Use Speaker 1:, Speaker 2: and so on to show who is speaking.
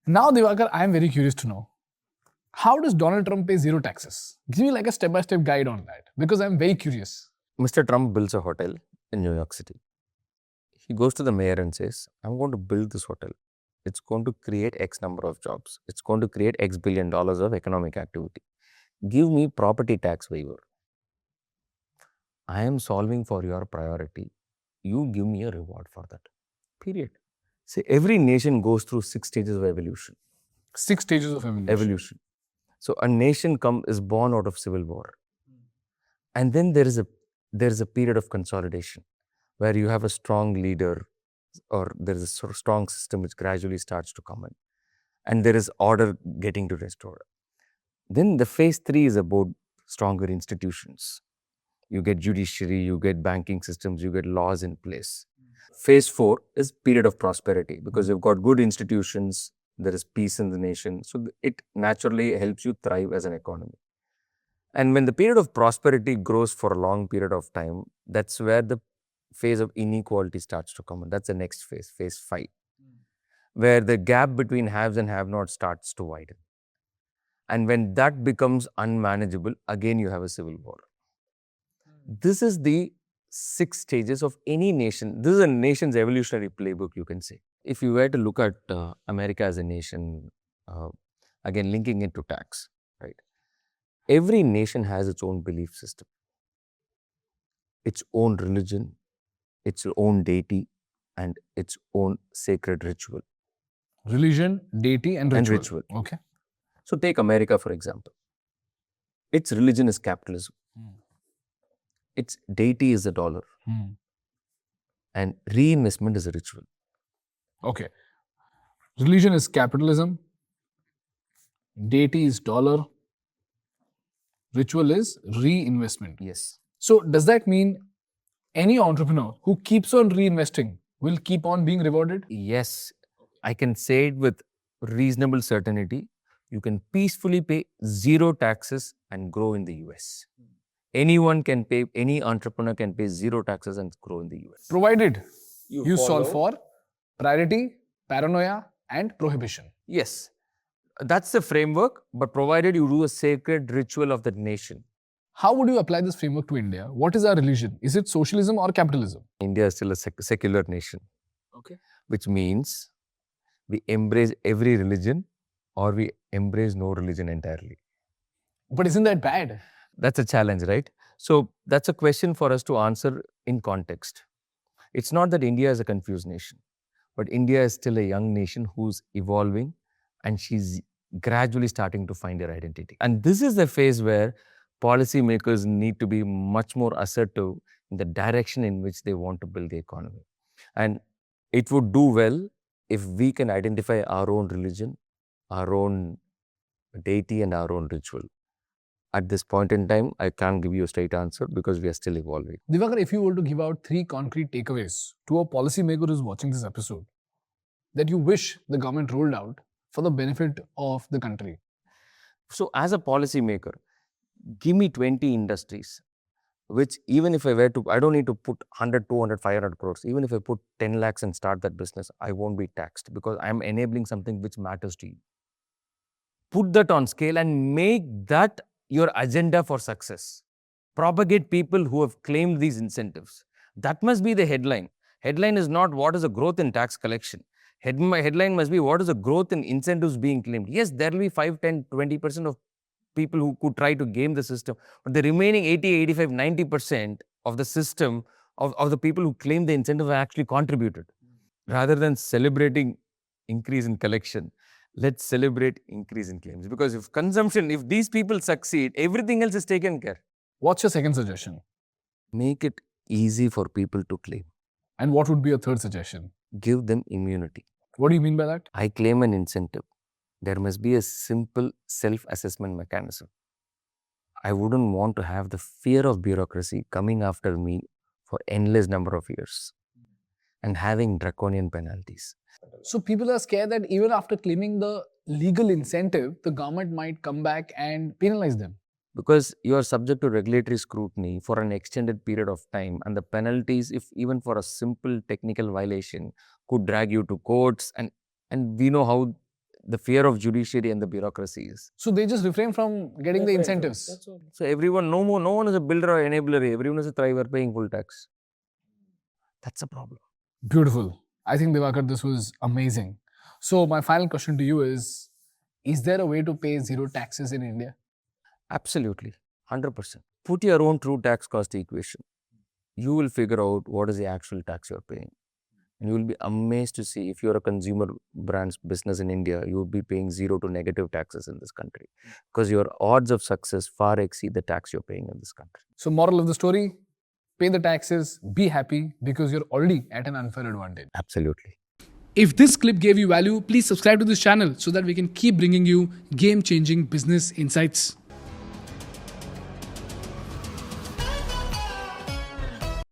Speaker 1: Now, Divakar, I am very curious to know, how does Donald Trump pay zero taxes? Give me like a step-by-step guide on that, because I'm very curious.
Speaker 2: Mr. Trump builds a hotel in New York City. He goes to the mayor and says, I'm going to build this hotel. It's going to create X number of jobs. It's going to create X billion dollars of economic activity. Give me property tax waiver. I am solving for your priority. You give me a reward for that. Period. See, every nation goes through 6 stages of evolution.
Speaker 1: 6 stages of evolution.
Speaker 2: So a nation is born out of civil war. And then there is a period of consolidation where you have a strong leader or there is a sort of strong system which gradually starts to come in. And there is order getting to restored. Then the phase 3 is about stronger institutions. You get judiciary, you get banking systems, you get laws in place. Phase 4 is period of prosperity because you've got good institutions, there is peace in the nation. So it naturally helps you thrive as an economy. And when the period of prosperity grows for a long period of time, that's where the phase of inequality starts to come in. That's the next phase, phase 5, where the gap between haves and have-nots starts to widen. And when that becomes unmanageable, again you have a civil war. This is the 6 stages of any nation. This is a nation's evolutionary playbook, you can say. If you were to look at America as a nation, again linking it to tax, right? Every nation has its own belief system, its own religion, its own deity, and its own sacred ritual.
Speaker 1: Religion, deity, and ritual. Okay.
Speaker 2: So take America, for example. Its religion is capitalism. Its deity is the dollar. And reinvestment is a ritual.
Speaker 1: Okay. Religion is capitalism. Deity is dollar. Ritual is reinvestment.
Speaker 2: Yes.
Speaker 1: So does that mean any entrepreneur who keeps on reinvesting will keep on being rewarded?
Speaker 2: Yes. I can say it with reasonable certainty. You can peacefully pay zero taxes and grow in the US. Anyone can pay, any entrepreneur can pay zero taxes and grow in the US.
Speaker 1: Provided you solve for priority, paranoia, and prohibition.
Speaker 2: Yes. That's the framework, but provided you do a sacred ritual of the nation.
Speaker 1: How would you apply this framework to India? What is our religion? Is it socialism or capitalism?
Speaker 2: India is still a secular nation.
Speaker 1: Okay.
Speaker 2: Which means we embrace every religion or we embrace no religion entirely.
Speaker 1: But isn't that bad?
Speaker 2: That's a challenge, right? So that's a question for us to answer in context. It's not that India is a confused nation, but India is still a young nation who's evolving and she's gradually starting to find her identity. And this is the phase where policymakers need to be much more assertive in the direction in which they want to build the economy. And it would do well if we can identify our own religion, our own deity, and our own ritual. At this point in time, I can't give you a straight answer because we are still evolving.
Speaker 1: Divakar, if you were to give out 3 concrete takeaways to a policymaker who's watching this episode that you wish the government rolled out for the benefit of the country.
Speaker 2: So as a policymaker, give me 20 industries, which even if I were to, I don't need to put 100, 200, 500 crores. Even if I put 10 lakhs and start that business, I won't be taxed because I'm enabling something which matters to you. Put that on scale and make that your agenda for success. Propagate people who have claimed these incentives. That must be the headline. Headline is not what is the growth in tax collection. Headline must be what is the growth in incentives being claimed. Yes, there will be 5, 10, 20% of people who could try to game the system, but the remaining 80, 85, 90% of the system, of the people who claim the incentive have actually contributed. Rather than celebrating increase in collection, let's celebrate increase in claims. Because if these people succeed, everything else is taken care.
Speaker 1: What's your second suggestion?
Speaker 2: Make it easy for people to claim.
Speaker 1: And what would be your third suggestion?
Speaker 2: Give them immunity.
Speaker 1: What do you mean by that?
Speaker 2: I claim an incentive. There must be a simple self-assessment mechanism. I wouldn't want to have the fear of bureaucracy coming after me for endless number of years and having draconian penalties.
Speaker 1: So people are scared that even after claiming the legal incentive, the government might come back and penalize them.
Speaker 2: Because you are subject to regulatory scrutiny for an extended period of time, and the penalties, if even for a simple technical violation, could drag you to courts. And we know how the fear of judiciary and the bureaucracies.
Speaker 1: So they just refrain from getting the incentives.
Speaker 2: That's all. So everyone, no one is a builder or enabler. Everyone is a thriver paying full tax. That's a problem.
Speaker 1: Beautiful. I think, Divakar, this was amazing. So my final question to you is there a way to pay zero taxes in India?
Speaker 2: Absolutely. 100%. Put your own true tax cost equation. You will figure out what is the actual tax you're paying. And you will be amazed to see if you're a consumer brands business in India, you will be paying zero to negative taxes in this country because your odds of success far exceed the tax you're paying in this country.
Speaker 1: So moral of the story, pay the taxes, be happy because you're already at an unfair advantage.
Speaker 2: Absolutely.
Speaker 3: If this clip gave you value, please subscribe to this channel so that we can keep bringing you game-changing business insights.